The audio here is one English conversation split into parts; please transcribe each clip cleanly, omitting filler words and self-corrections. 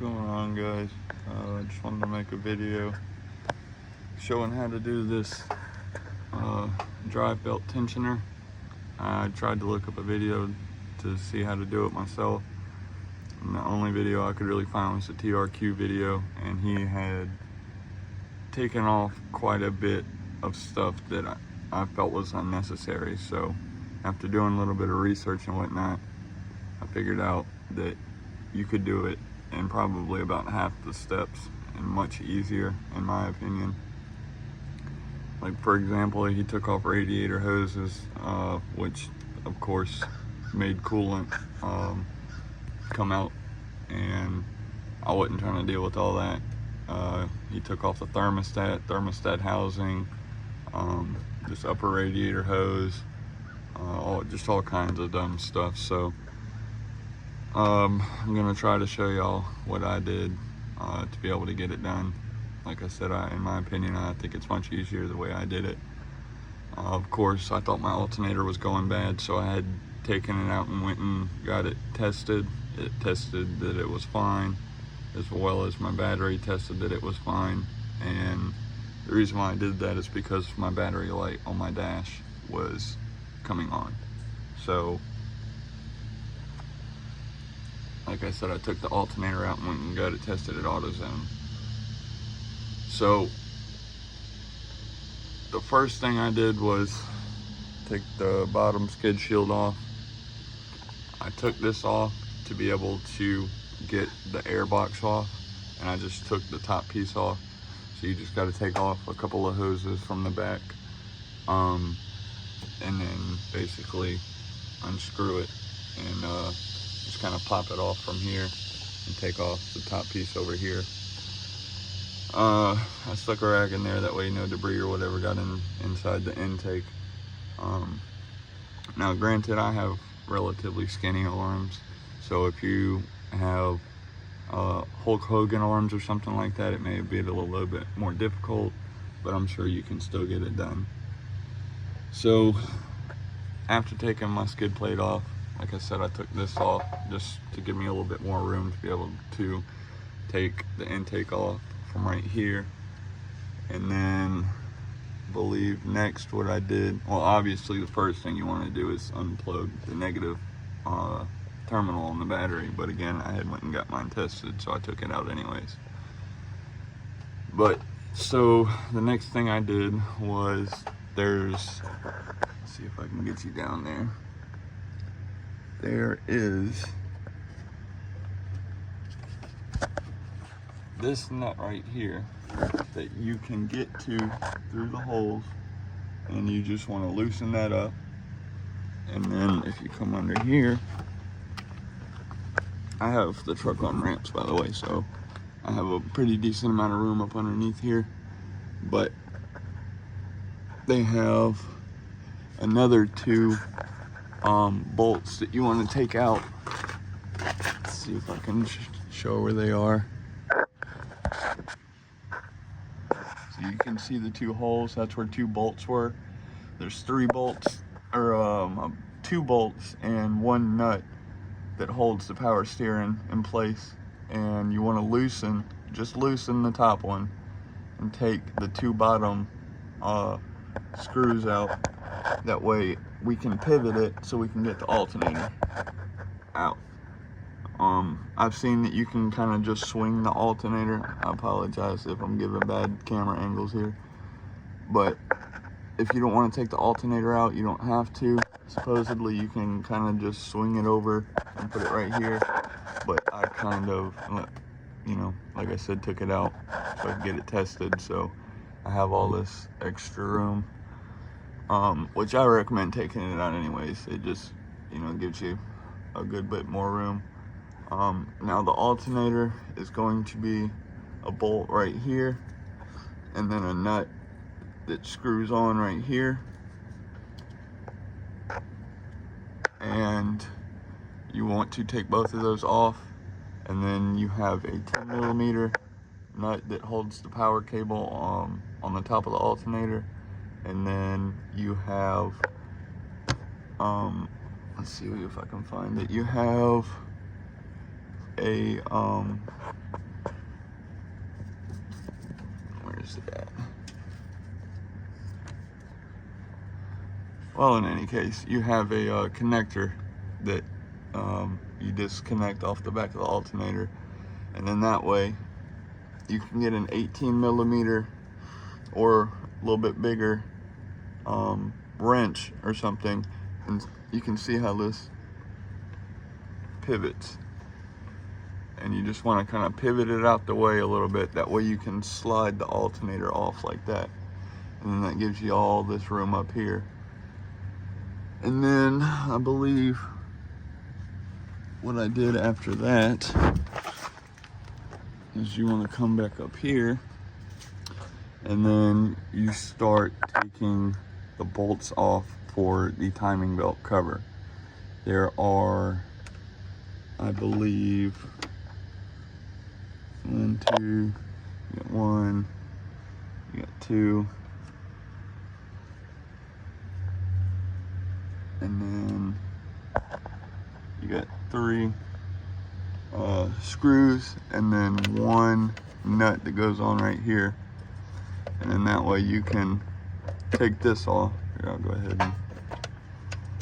going on, guys? I just wanted to make a video showing how to do this drive belt tensioner. I tried to look up a video to see how to do it myself, and the only video I could really find was a TRQ video, and he had taken off quite a bit of stuff that I felt was unnecessary. So after doing a little bit of research and whatnot, I figured out that you could do it in probably about half the steps and much easier, in my opinion. Like, for example, he took off radiator hoses, which of course made coolant come out, and I wasn't trying to deal with all that. He took off the thermostat housing, this upper radiator hose, just all kinds of dumb stuff. So I'm gonna try to show y'all what I did to be able to get it done. Like I said, in my opinion, I think it's much easier the way I did it. Of course, I thought my alternator was going bad, so I had taken it out and went and got it tested. It tested that it was fine, as well as my battery tested that it was fine. And the reason why I did that is because my battery light on my dash was coming on. So, like I said, I took the alternator out and went and got it tested at AutoZone. So the first thing I did was take the bottom skid shield off. I took this off to be able to get the air box off, and I just took the top piece off. So you just got to take off a couple of hoses from the back, and then basically unscrew it and just kind of pop it off from here and take off the top piece over here. I stuck a rag in there, that way no debris or whatever got inside the intake. Now granted, I have relatively skinny arms, so if you have Hulk Hogan arms or something like that, it may be a little bit more difficult, but I'm sure you can still get it done. So after taking my skid plate off, like I said, I took this off just to give me a little bit more room to be able to take the intake off from right here. And then I believe next what I did, well, obviously the first thing you want to do is unplug the negative terminal on the battery, but again, I had went and got mine tested, so I took it out anyways. But so the next thing I did was, let's see if I can get you down there. There is this nut right here that you can get to through the holes, and you just want to loosen that up. And then if you come under here, I have the truck on ramps, by the way, so I have a pretty decent amount of room up underneath here. But they have another two bolts that you want to take out. Let's see if I can show where they are. So you can see the two holes, that's where two bolts were. There's three bolts, or 2 bolts and 1 nut that holds the power steering in place. And you want to just loosen the top one and take the 2 bottom screws out. That way we can pivot it so we can get the alternator out. I've seen that you can kind of just swing the alternator. I apologize if I'm giving bad camera angles here, but if you don't want to take the alternator out, you don't have to. Supposedly you can kind of just swing it over and put it right here, but I kind of, you know, like I said, took it out so I could get it tested. So I have all this extra room, which I recommend taking it out anyways. It just, you know, gives you a good bit more room. Now the alternator is going to be a bolt right here, and then a nut that screws on right here. And you want to take both of those off, and then you have a 10mm nut that holds the power cable on the top of the alternator. And then you have let's see if I can find it. You have a Where's it at? Well, in any case, you have a connector that you disconnect off the back of the alternator, and then that way you can get an 18 millimeter or a little bit bigger wrench or something, and you can see how this pivots, and you just want to kind of pivot it out the way a little bit. That way you can slide the alternator off like that, and then that gives you all this room up here. And then I believe what I did after that is you want to come back up here, and then you start taking the bolts off for the timing belt cover. There are, I believe, 1, 2, you got 1, you got 2, and then you got 3 screws, and then 1 nut that goes on right here, and then that way you can take this off. Here, I'll go ahead and,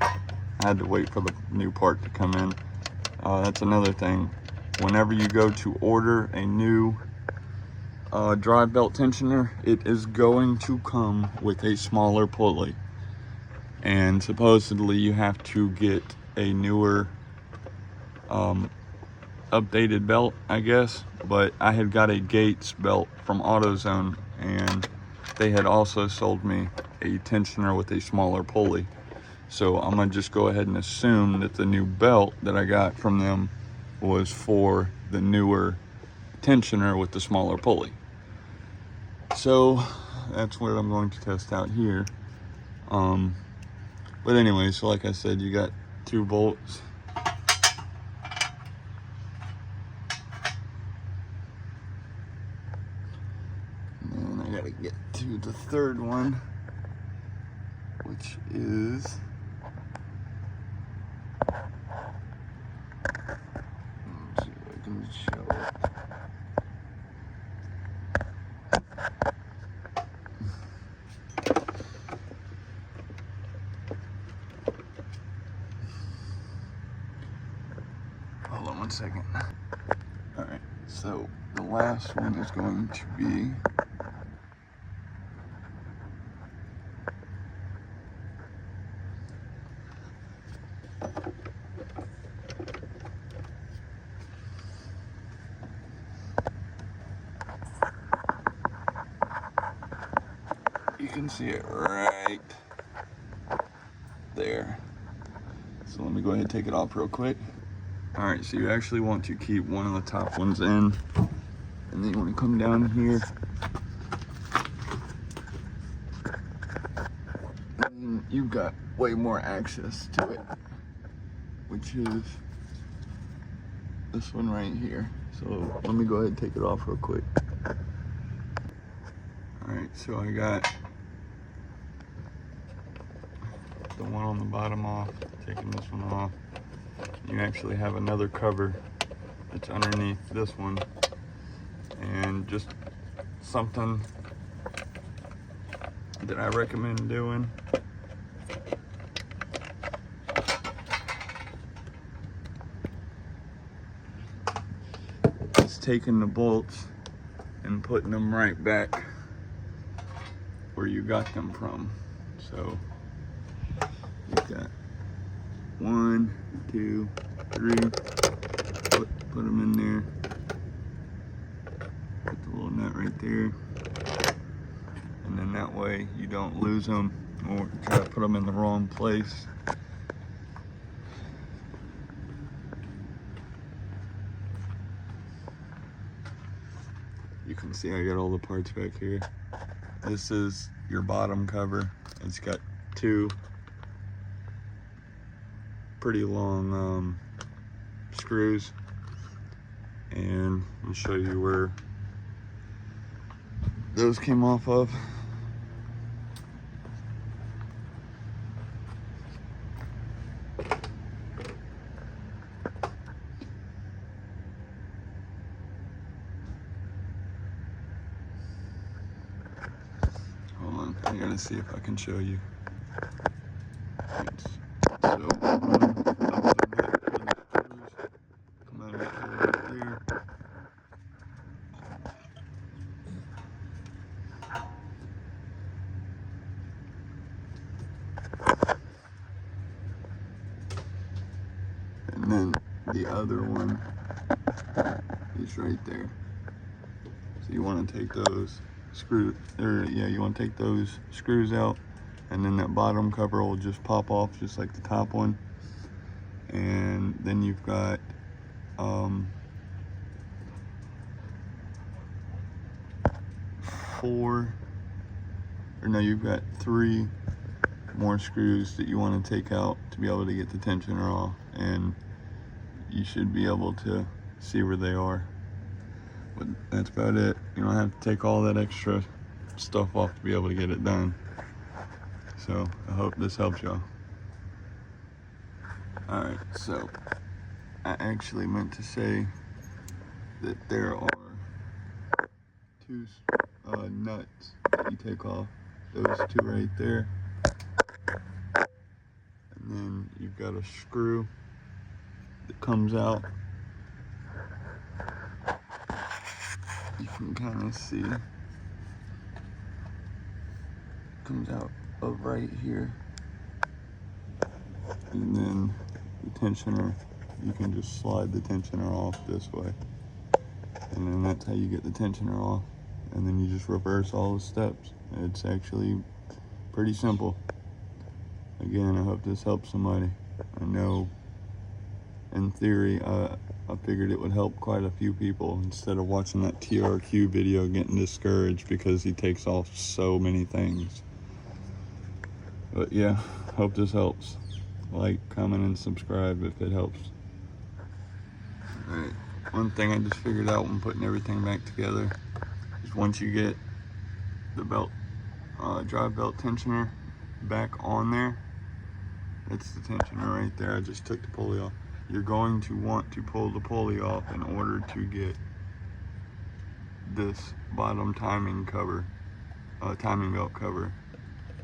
I had to wait for the new part to come in. That's another thing. Whenever you go to order a new drive belt tensioner, it is going to come with a smaller pulley, and supposedly you have to get a newer updated belt, I guess. But I had got a Gates belt from AutoZone, and they had also sold me a tensioner with a smaller pulley. So I'm gonna just go ahead and assume that the new belt that I got from them was for the newer tensioner with the smaller pulley. So that's what I'm going to test out here. But anyway, so like I said, you got 2 bolts. And then I gotta get to the third one, which is, let's see if I can show it. Hold on 1 second. All right, so the last one is going to be you can see it right there. So let me go ahead and take it off real quick. All right, so you actually want to keep one of the top ones in, and then you want to come down here, and you've got way more access to it, which is this one right here. So let me go ahead and take it off real quick. All right, so I got the one on the bottom off, taking this one off. You actually have another cover that's underneath this one, and just something that I recommend doing is taking the bolts and putting them right back where you got them from. So you've got 1, 2, 3, put them in there, put the little nut right there, and then that way you don't lose them or try to put them in the wrong place. You can see I got all the parts back here. This is your bottom cover. It's got 2 pretty long screws, and I'll show you where those came off of. I gotta see if I can show you. So running up the nut for the screws. Come out of that hole right there. And then the other one is right there. So you want to take those screws, you want to take those screws out, and then that bottom cover will just pop off just like the top one. And then you've got you've got 3 more screws that you want to take out to be able to get the tensioner off, and you should be able to see where they are. But that's about it. You don't have to take all that extra stuff off to be able to get it done. So I hope this helps y'all. Alright, so I actually meant to say that there are 2 nuts that you take off. Those 2 right there. And then you've got a screw that comes out. You can kind of see. Comes out of right here. And then the tensioner, you can just slide the tensioner off this way. And then that's how you get the tensioner off. And then you just reverse all the steps. It's actually pretty simple. Again, I hope this helps somebody. I know in theory, I figured it would help quite a few people instead of watching that TRQ video getting discouraged because he takes off so many things. But yeah, hope this helps. Like, comment, and subscribe if it helps. Alright, one thing I just figured out when putting everything back together is once you get the belt, drive belt tensioner back on there, it's the tensioner right there. I just took the pulley off. You're going to want to pull the pulley off in order to get this bottom timing belt cover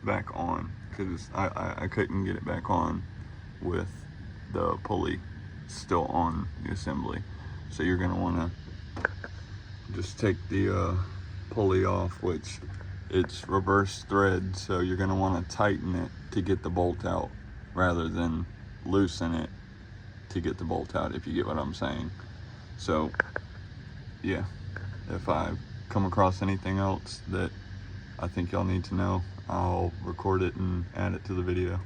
back on, because I couldn't get it back on with the pulley still on the assembly. So you're going to want to just take the pulley off, which it's reverse thread, so you're going to want to tighten it to get the bolt out rather than loosen it to get the bolt out, if you get what I'm saying. So yeah, if I come across anything else that I think y'all need to know, I'll record it and add it to the video.